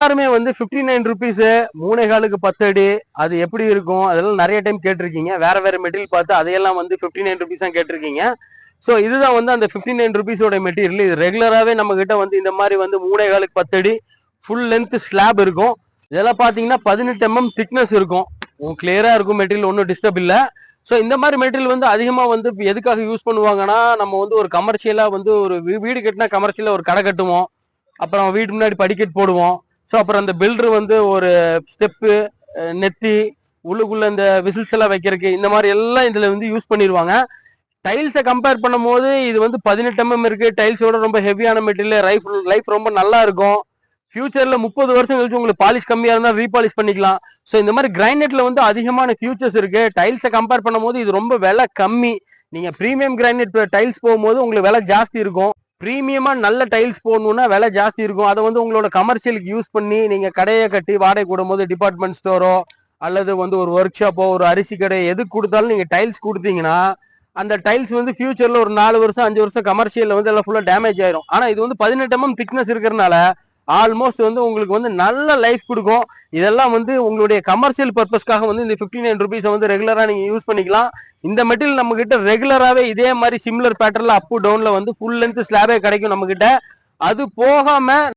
எல்லாருமே வந்து 59 ருபீஸ் 3.4க்கு 10 அடி அது எப்படி இருக்கும் அதெல்லாம் நிறைய டைம் கேட்டிருக்கீங்க. வேற வேற மெட்டீரியல் பார்த்து அதையெல்லாம் வந்து 59 ருபீஸ் தான் கேட்டிருக்கீங்க. ஸோ இதுதான் வந்து அந்த 59 ருபீஸோட மெட்டீரியல். இது ரெகுலராகவே நம்ம கிட்ட வந்து இந்த மாதிரி வந்து 3.4க்கு 10 அடி ஃபுல் லென்த் ஸ்லாப் இருக்கும். இதெல்லாம் பார்த்தீங்கன்னா 18 mm திக்னஸ் இருக்கும். கிளியரா இருக்கும் மெட்டீரியல், ஒன்றும் டிஸ்டர்ப் இல்லை. ஸோ இந்த மாதிரி மெட்டீரியல் வந்து அதிகமாக வந்து எதுக்காக யூஸ் பண்ணுவாங்கன்னா, நம்ம வந்து ஒரு கமர்ஷியலாக வந்து ஒரு வீடு கட்டினா கமர்ஷியலாக ஒரு கடை கட்டுவோம், அப்புறம் வீட்டு முன்னாடி படிக்கட் போடுவோம். ஸோ அப்புறம் அந்த பில்டர் வந்து ஒரு ஸ்டெப்பு நெத்தி உள்ளுக்குள்ள இந்த விசில்ஸ் எல்லாம் வைக்கிறதுக்கு இந்த மாதிரி எல்லாம் இதுல வந்து யூஸ் பண்ணிடுவாங்க. டைல்ஸை கம்பேர் பண்ணும் போது இது வந்து 18 mm இருக்கு. டைல்ஸோட ரொம்ப ஹெவியான மெட்டீரியல், லைஃப் ரொம்ப நல்லா இருக்கும். ஃபியூச்சர்ல 30 வருஷம் கழிச்சு உங்களுக்கு பாலிஷ் கம்மியா இருந்தா ரீபாலிஷ் பண்ணிக்கலாம். ஸோ இந்த மாதிரி கிரைனைட்ல வந்து அதிகமான ஃபியூச்சர்ஸ் இருக்கு. டைல்ஸை கம்பேர் பண்ணும் போது இது ரொம்ப விலை கம்மி. நீங்க பிரீமியம் கிரைனைட் டைல்ஸ் போகும்போது உங்களுக்கு விலை ஜாஸ்தி இருக்கும். பிரீமியமா நல்ல டைல்ஸ் போடணும்னா விலை ஜாஸ்தி இருக்கும். அதை வந்து உங்களோட கமர்ஷியலுக்கு யூஸ் பண்ணி நீங்க கடையை கட்டி வாடகை கூடும் போது டிபார்ட்மெண்ட் ஸ்டோரோ அல்லது வந்து ஒரு ஒர்க் ஷாப்போ ஒரு அரிசி கடை எது கொடுத்தாலும் நீங்க டைல்ஸ் கொடுத்தீங்கன்னா அந்த டைல்ஸ் வந்து ஃபியூச்சர்ல ஒரு 4 வருஷம் 5 வருஷம் கமர்ஷியல்ல வந்து எல்லாம் ஃபுல்லா டேமேஜ் ஆயிரும். ஆனா இது வந்து 18 mm திக்னஸ் இருக்கிறதுனால ஆல்மோஸ்ட் வந்து உங்களுக்கு வந்து நல்ல லைஃப் கொடுக்கும். இதெல்லாம் வந்து உங்களுடைய கமர்ஷியல் பர்பஸ்க்காக வந்து இந்த 59 ருபீஸை வந்து ரெகுலரா நீங்க யூஸ் பண்ணிக்கலாம். இந்த மெட்டீரியல் நம்ம கிட்ட ரெகுலராகவே இதே மாதிரி சிமிலர் பேட்டர்ல அப் டவுன்ல வந்து ஃபுல் லென்த் ஸ்லாபே கிடைக்கும் நம்ம கிட்ட. அது போகாம